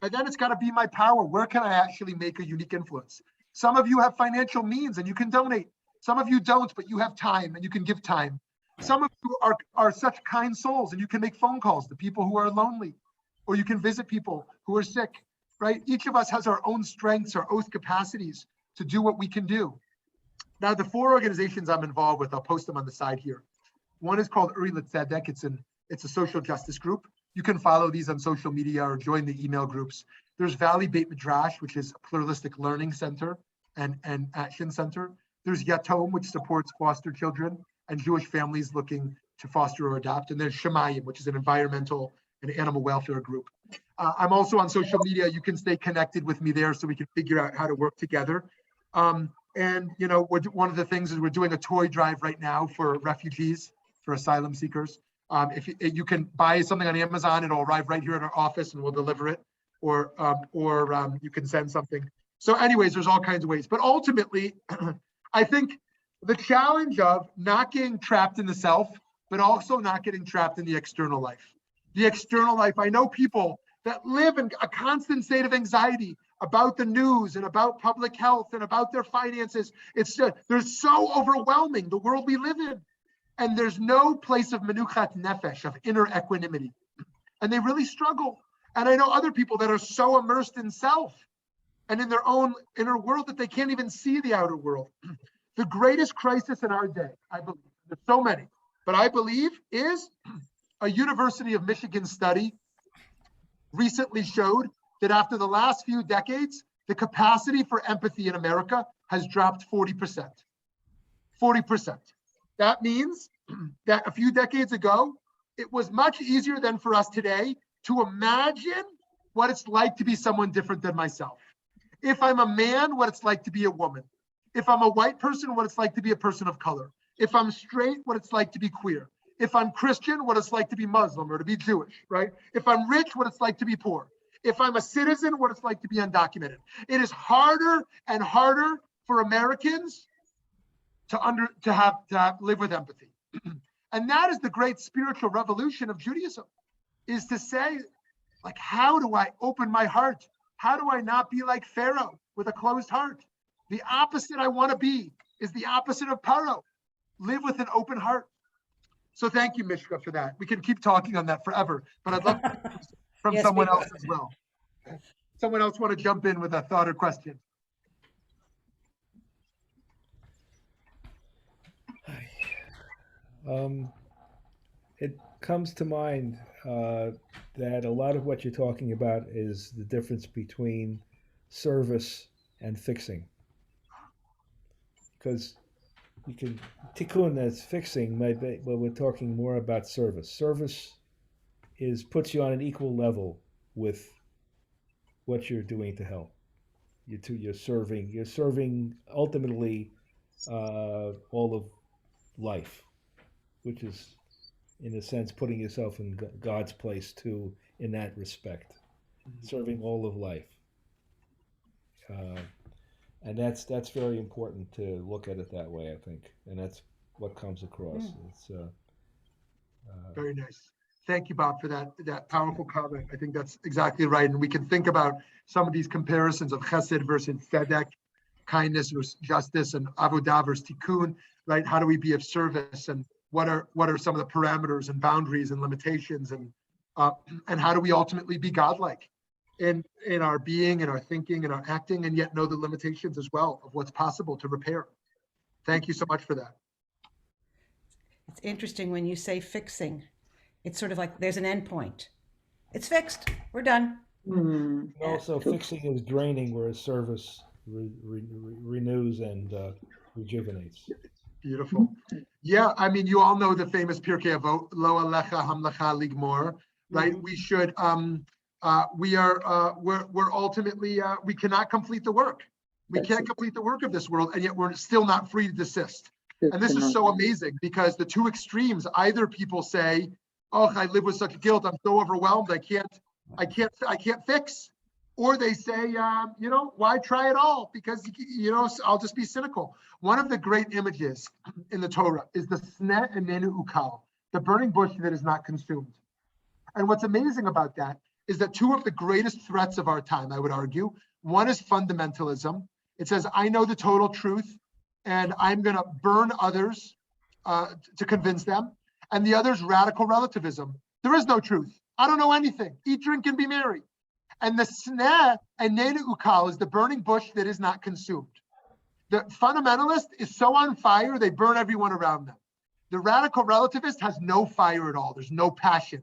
And then it's got to be my power. Where can I actually make a unique influence? Some of you have financial means and you can donate. Some of you don't, but you have time and you can give time. Some of you are such kind souls and you can make phone calls to people who are lonely, or you can visit people who are sick, right? Each of us has our own strengths, our own capacities to do what we can do. Now, the 4 organizations I'm involved with, I'll post them on the side here. One is called Uri L'Tzedek. It's a social justice group. You can follow these on social media or join the email groups. There's Valley Beit Midrash, which is a pluralistic learning center and action center. There's Yatom, which supports foster children and Jewish families looking to foster or adopt. And there's Shemayim, which is an environmental and animal welfare group. I'm also on social media. You can stay connected with me there so we can figure out how to work together. And one of the things is we're doing a toy drive right now for refugees, for asylum seekers. If you can buy something on Amazon, it'll arrive right here at our office and we'll deliver it, or you can send something. So anyways, there's all kinds of ways. But ultimately, I think the challenge of not getting trapped in the self, but also not getting trapped in the external life. The external life, I know people that live in a constant state of anxiety about the news and about public health and about their finances. It's just, they're so overwhelming, the world we live in. And there's no place of menuchat nefesh, of inner equanimity. And they really struggle. And I know other people that are so immersed in self and in their own inner world that they can't even see the outer world. The greatest crisis in our day, I believe, there's so many, but I believe is a University of Michigan study recently showed that after the last few decades, the capacity for empathy in America has dropped 40%. 40%. That means that a few decades ago, it was much easier than for us today to imagine what it's like to be someone different than myself. If I'm a man, what it's like to be a woman. If I'm a white person, what it's like to be a person of color. If I'm straight, what it's like to be queer. If I'm Christian, what it's like to be Muslim or to be Jewish, right? If I'm rich, what it's like to be poor. If I'm a citizen, what it's like to be undocumented. It is harder and harder for Americans to live with empathy. And that is the great spiritual revolution of Judaism, is to say, like, how do I open my heart? How do I not be like Pharaoh with a closed heart? The opposite I want to be is the opposite of Paro. Live with an open heart. So thank you, Mishka, for that. We can keep talking on that forever, but I'd love to hear from Yes, someone we else as well. Someone else want to jump in with a thought or question? It comes to mind that a lot of what you're talking about is the difference between service and fixing. Because you can tikkun as fixing, maybe, but we're talking more about service. Service puts you on an equal level with what you're doing to help. You're serving ultimately all of life, which is, in a sense, putting yourself in God's place too, in that respect, serving all of life. And that's very important to look at it that way, I think, and that's what comes across. It's Very nice. Thank you, Bob, for that powerful comment. I think that's exactly right. And we can think about some of these comparisons of chesed versus tzedek, kindness versus justice, and avodah versus tikkun, right? How do we be of service, and what are some of the parameters and boundaries and limitations, and how do we ultimately be godlike in our being, in our thinking, in our acting, and yet know the limitations as well of what's possible to repair. Thank you so much for that. It's interesting when you say fixing. It's sort of like there's an end point. It's fixed. We're done. also fixing is draining, whereas service renews and rejuvenates. Beautiful. Yeah, I mean, you all know the famous Pirkei Avot, Lo Alecha Hamlecha Ligmor, right? We should, we're ultimately, we cannot complete the work. We can't complete the work of this world, and yet we're still not free to desist. And this is so amazing, because the two extremes, either people say, oh, I live with such guilt, I'm so overwhelmed, I can't fix. Or they say, why try it all? Because, I'll just be cynical. One of the great images in the Torah is the sneh enenu ukal, the burning bush that is not consumed. And what's amazing about that is that two of the greatest threats of our time, I would argue, one is fundamentalism. It says, I know the total truth, and I'm going to burn others to convince them. And the other is radical relativism. There is no truth. I don't know anything. Eat, drink, and be merry. And the sneh enenu ukal is the burning bush that is not consumed. The fundamentalist is so on fire, they burn everyone around them. The radical relativist has no fire at all. There's no passion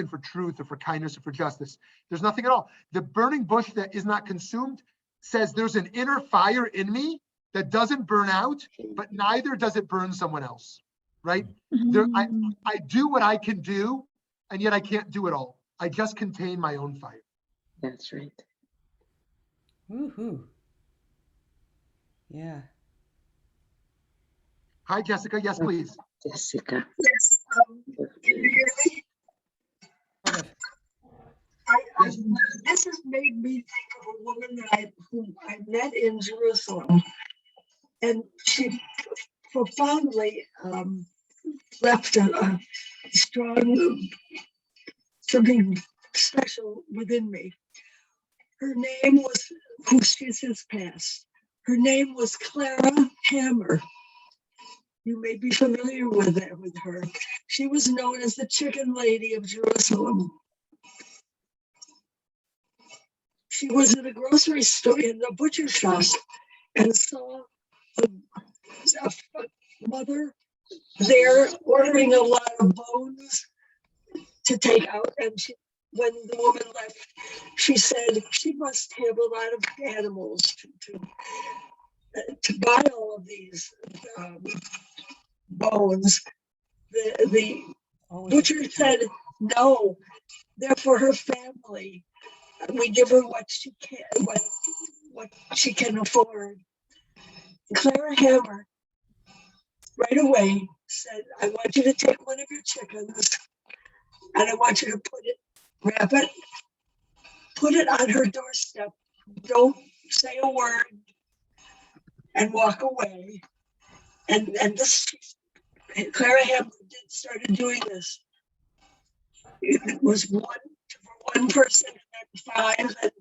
for truth or for kindness or for justice. There's nothing at all. The burning bush that is not consumed says there's an inner fire in me that doesn't burn out, but neither does it burn someone else, right? I do what I can do, and yet I can't do it all. I just contain my own fire. That's right. Woohoo. Yeah. Hi, Jessica. Yes, please. Jessica. Yes. Can you hear me? This has made me think of a woman whom I met in Jerusalem, and she profoundly left a strong, something special within me. Her name was, who she since passed. Her name was Clara Hammer. You may be familiar with her. She was known as the Chicken Lady of Jerusalem. She was in a grocery store, in the butcher shop, and saw a mother there ordering a lot of bones to take out. And when the woman left, she said she must have a lot of animals to buy all of these bones. The butcher said, no, they're for her family. We give her what she can afford. Clara Hammer right away said, I want you to take one of your chickens and I want you to wrap it, put it on her doorstep. Don't say a word and walk away. And this, Clara Hammer started doing this. It was one person and 5, and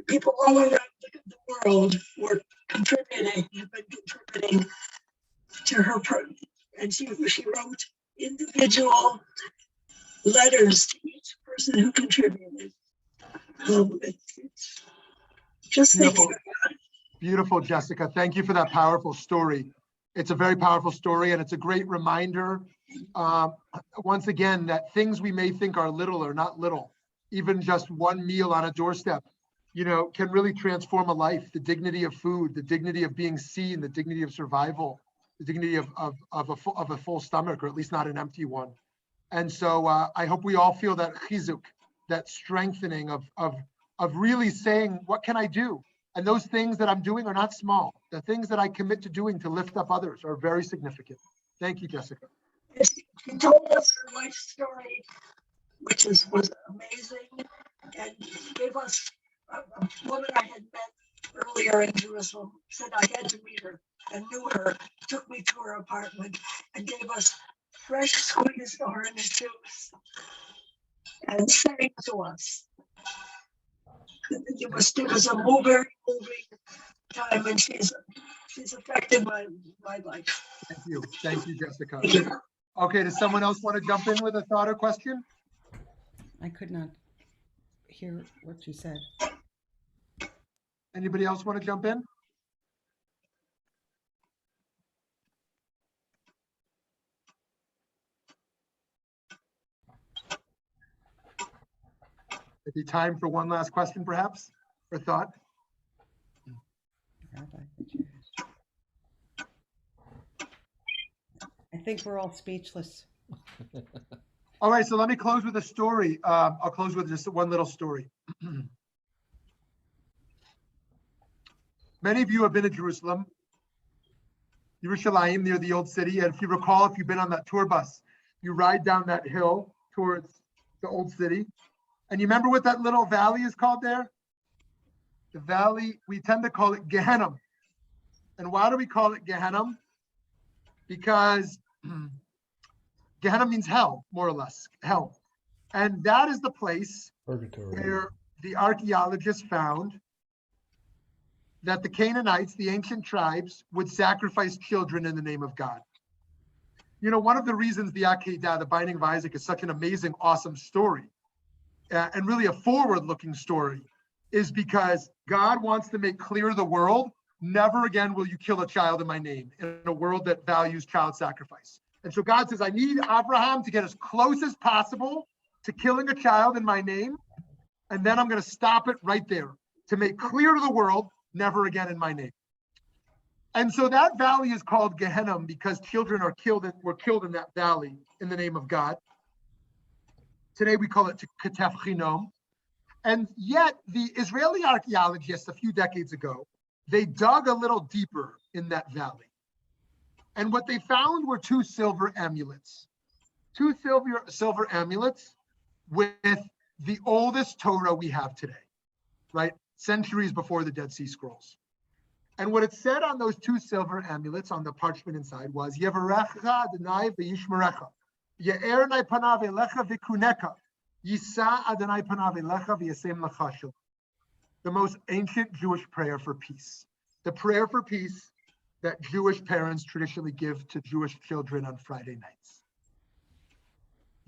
people all around the world were contributing, have been contributing to her, and she wrote individual letters to each person who contributed. It's just Beautiful. thinking about it. Beautiful, Jessica. Thank you for that powerful story. It's a very powerful story, and it's a great reminder, once again, that things we may think are little are not little. Even just one meal on a doorstep, can really transform a life. The dignity of food, the dignity of being seen, the dignity of survival, the dignity of a full stomach, or at least not an empty one. And so I hope we all feel that chizuk, that strengthening of really saying, what can I do? And those things that I'm doing are not small. The things that I commit to doing to lift up others are very significant. Thank you, Jessica. She told us her life story, which was amazing, and gave us a woman I had met earlier in Jerusalem, said I had to meet her and knew her, took me to her apartment and gave us fresh squeezed orange juice and sang to us. It was a moving time, and she's affected my life. Thank you, Jessica. Okay, does someone else want to jump in with a thought or question? I could not hear what you said. Anybody else want to jump in? Maybe time for one last question, perhaps, or thought? I think we're all speechless. All right, so let me close with a story. I'll close with just one little story. Many of you have been to Jerusalem, Yerushalayim, near the old city. And if you recall, if you've been on that tour bus, you ride down that hill towards the old city. And you remember what that little valley is called there? The valley, we tend to call it Gehenna. And why do we call it Gehenna? Because Gehenna means hell, more or less, hell. And that is the place where the archaeologists found that the Canaanites, the ancient tribes, would sacrifice children in the name of God. One of the reasons the Akedah, the Binding of Isaac, is such an amazing, awesome story, and really a forward-looking story, is because God wants to make clear to the world, never again will you kill a child in my name, in a world that values child sacrifice. And so God says, I need Abraham to get as close as possible to killing a child in my name, and then I'm going to stop it right there to make clear to the world, never again in my name. And so that valley is called Gehenna because children were killed in that valley in the name of God. Today we call it Ketef Chinom. And yet the Israeli archaeologists a few decades ago, they dug a little deeper in that valley. And what they found were 2 silver amulets. 2 silver amulets with the oldest Torah we have today, right? Centuries before the Dead Sea Scrolls. And what it said on those 2 silver amulets on the parchment inside was, Yevarecha Adonai v'yishmerecha, Ye'er nai panav elecha v'kuneka, Yisa Adonai panav elecha v'yasem lecha shalom. The most ancient Jewish prayer for peace. The prayer for peace that Jewish parents traditionally give to Jewish children on Friday nights.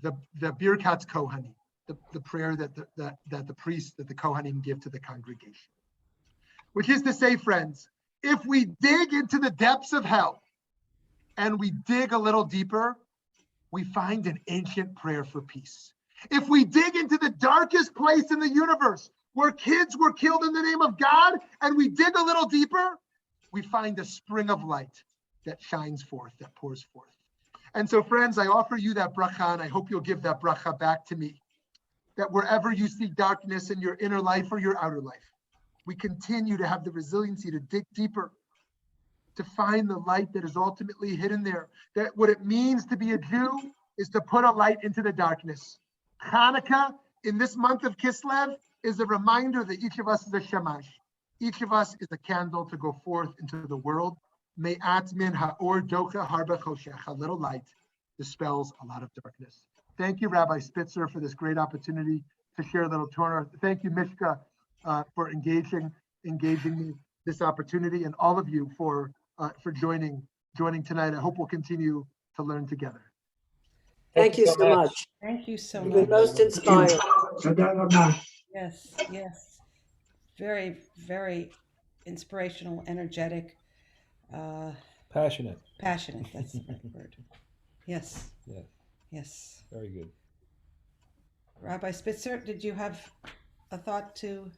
The Birkat Kohanim, the prayer that the priests, that the Kohanim give to the congregation. Which is to say, friends, if we dig into the depths of hell and we dig a little deeper, we find an ancient prayer for peace. If we dig into the darkest place in the universe where kids were killed in the name of God, and we dig a little deeper, we find a spring of light that shines forth, that pours forth. And so, friends, I offer you that bracha, and I hope you'll give that bracha back to me, that wherever you see darkness in your inner life or your outer life, we continue to have the resiliency to dig deeper, to find the light that is ultimately hidden there. That what it means to be a Jew is to put a light into the darkness. Hanukkah, in this month of Kislev, is a reminder that each of us is a shamash. Each of us is a candle to go forth into the world. Me'at min ha'or docha harba choshech. A little light dispels a lot of darkness. Thank you, Rabbi Spitzer, for this great opportunity to share a little Torah. Thank you, Mishka, for engaging me this opportunity, and all of you for joining tonight. I hope we'll continue to learn together. Thank you so much. Thank you so You've much. been most inspiring. Yes, yes. Very, very inspirational, energetic, Passionate. passionate. That's the right word. Yes. Yeah. Yes. Very good. Rabbi Spitzer, did you have a thought to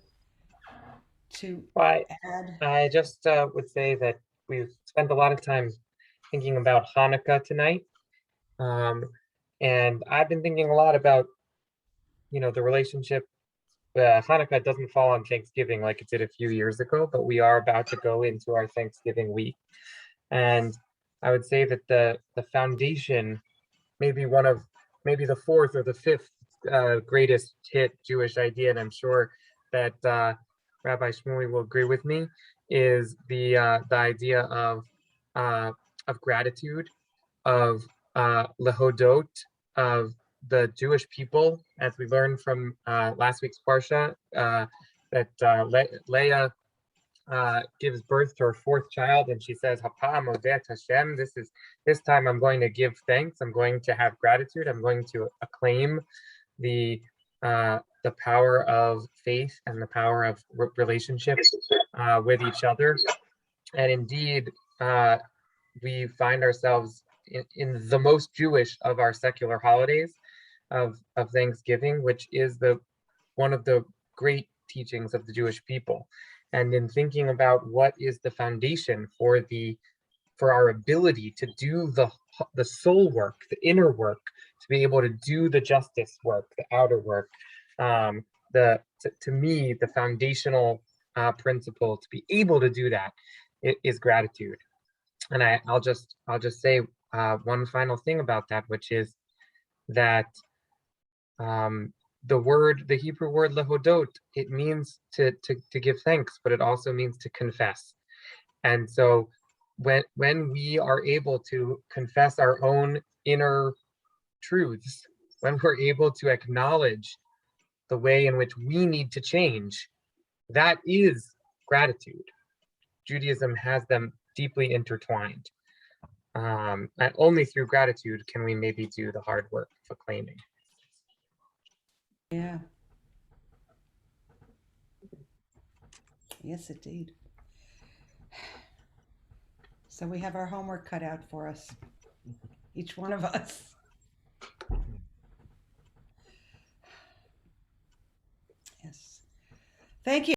Well, add? I just would say that we've spent a lot of time thinking about Hanukkah tonight. And I've been thinking a lot about, the relationship. Hanukkah doesn't fall on Thanksgiving like it did a few years ago, but we are about to go into our Thanksgiving week. And I would say that the foundation, maybe the fourth or the fifth greatest hit Jewish idea, and I'm sure that Rabbi Shmuly will agree with me, is the idea of gratitude, of lehodot, of the Jewish people, as we learned from last week's parsha, that Leah gives birth to her fourth child, and she says, "Hapam odet Hashem." This time I'm going to give thanks. I'm going to have gratitude. I'm going to acclaim the power of faith and the power of relationships with each other. And indeed, we find ourselves in the most Jewish of our secular holidays of Thanksgiving, which is one of the great teachings of the Jewish people. And in thinking about what is the foundation for our ability to do the soul work, the inner work, to be able to do the justice work, the outer work, to me, the foundational principle to be able to do that is gratitude. And I'll just say one final thing about that, which is that the Hebrew word lehodot, it means to give thanks, but it also means to confess. And so when we are able to confess our own inner truths, when we're able to acknowledge the way in which we need to change, that is gratitude. Judaism has them deeply intertwined. And only through gratitude can we maybe do the hard work of acclaiming. Yeah. Yes, indeed. So we have our homework cut out for us, each one of us. Yes. Thank you.